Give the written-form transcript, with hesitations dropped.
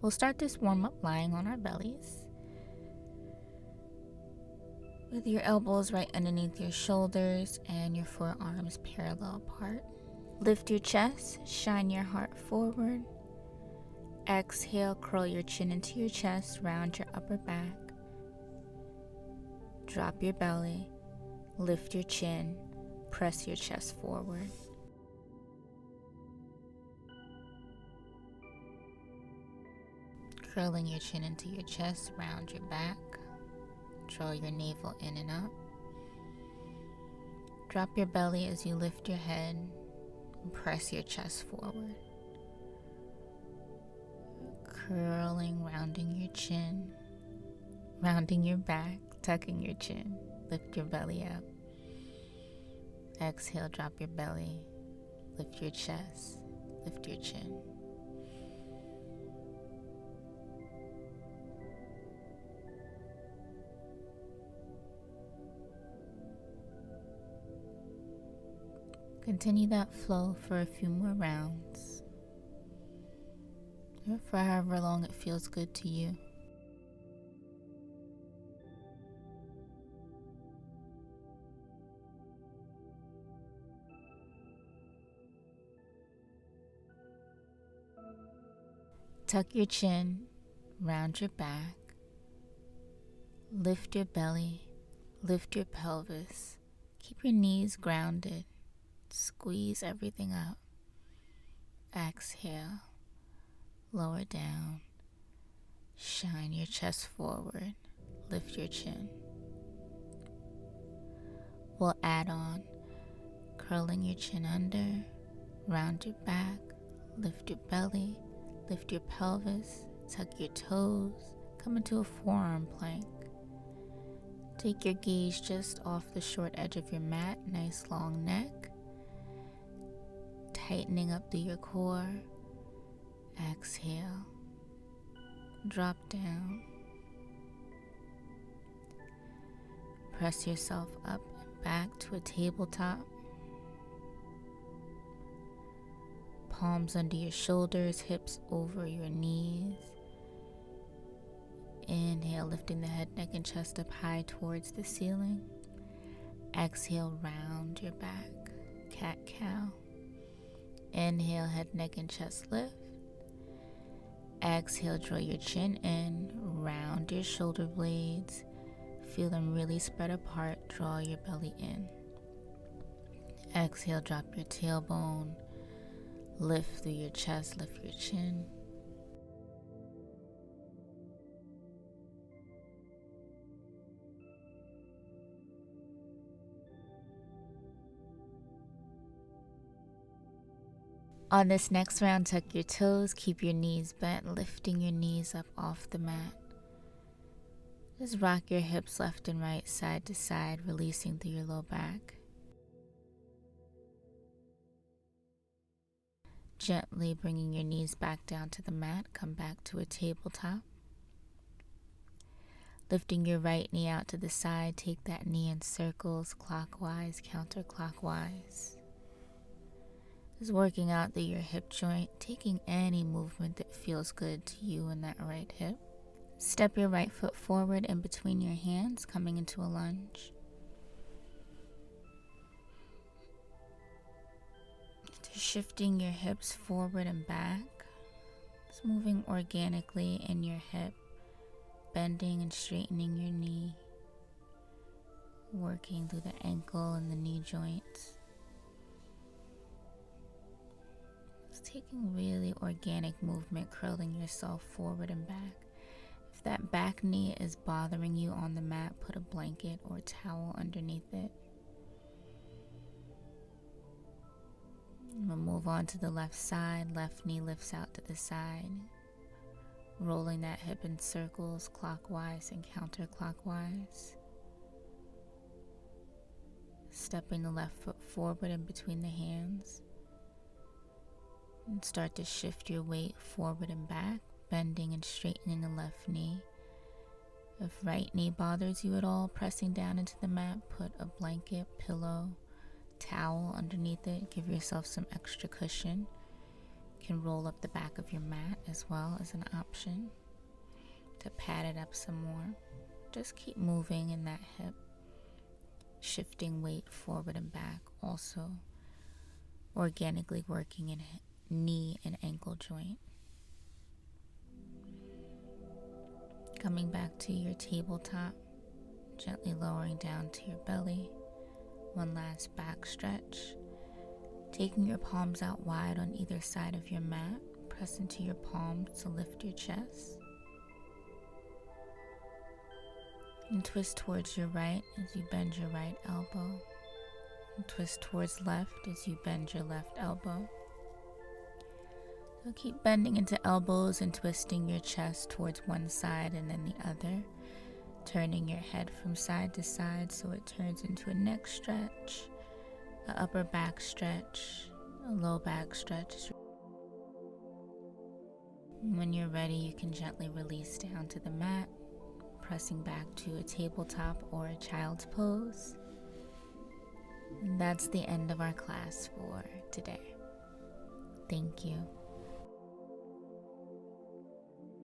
We'll start this warm-up lying on our bellies, with your elbows right underneath your shoulders and your forearms parallel apart. Lift your chest, shine your heart forward. Exhale, curl your chin into your chest, round your upper back. Drop your belly, lift your chin, press your chest forward. Curling your chin into your chest, round your back. Draw your navel in and up. Drop your belly as you lift your head and press your chest forward. Curling, rounding your chin, rounding your back, tucking your chin. Lift your belly up. Exhale, drop your belly. Lift your chest, lift your chin. Continue that flow for a few more rounds, or for however long it feels good to you. Tuck your chin, round your back, lift your belly, lift your pelvis, keep your knees grounded. Squeeze everything up. Exhale, lower down, shine your chest forward, lift your chin. We'll add on curling your chin under, round your back, lift your belly, lift your pelvis, tuck your toes, come into a forearm plank. Take your gaze just off the short edge of your mat, nice long neck. Tightening up through your core. Exhale. Drop down. Press yourself up and back to a tabletop. Palms under your shoulders, hips over your knees. Inhale, lifting the head, neck, and chest up high towards the ceiling. Exhale, round your back. Cat-cow. Inhale, head, neck, and chest lift. Exhale, draw your chin in, round your shoulder blades. Feel them really spread apart, draw your belly in. Exhale, drop your tailbone. Lift through your chest, lift your chin. On this next round, tuck your toes, keep your knees bent, lifting your knees up off the mat. Just rock your hips left and right, side to side, releasing through your low back. Gently bringing your knees back down to the mat, come back to a tabletop. Lifting your right knee out to the side, take that knee in circles, clockwise, counterclockwise. Just working out through your hip joint, taking any movement that feels good to you in that right hip. Step your right foot forward in between your hands, coming into a lunge. Just shifting your hips forward and back. Just moving organically in your hip, bending and straightening your knee. Working through the ankle and the knee joints. Taking really organic movement, curling yourself forward and back. If that back knee is bothering you on the mat, put a blanket or towel underneath it. We'll move on to the left side. Left knee lifts out to the side. Rolling that hip in circles, clockwise and counterclockwise. Stepping the left foot forward in between the hands. And start to shift your weight forward and back, bending and straightening the left knee. If right knee bothers you at all, pressing down into the mat, put a blanket, pillow, towel underneath it. Give yourself some extra cushion. You can roll up the back of your mat as well as an option to pad it up some more. Just keep moving in that hip, shifting weight forward and back, also organically working in knee and ankle joint. Coming back to your tabletop, gently lowering down to your belly. One last back stretch. Taking your palms out wide on either side of your mat, press into your palms to lift your chest. And twist towards your right as you bend your right elbow. And twist towards left as you bend your left elbow. So keep bending into elbows and twisting your chest towards one side and then the other. Turning your head from side to side so it turns into a neck stretch, an upper back stretch, a low back stretch. When you're ready, you can gently release down to the mat, pressing back to a tabletop or a child's pose. And that's the end of our class for today. Thank you.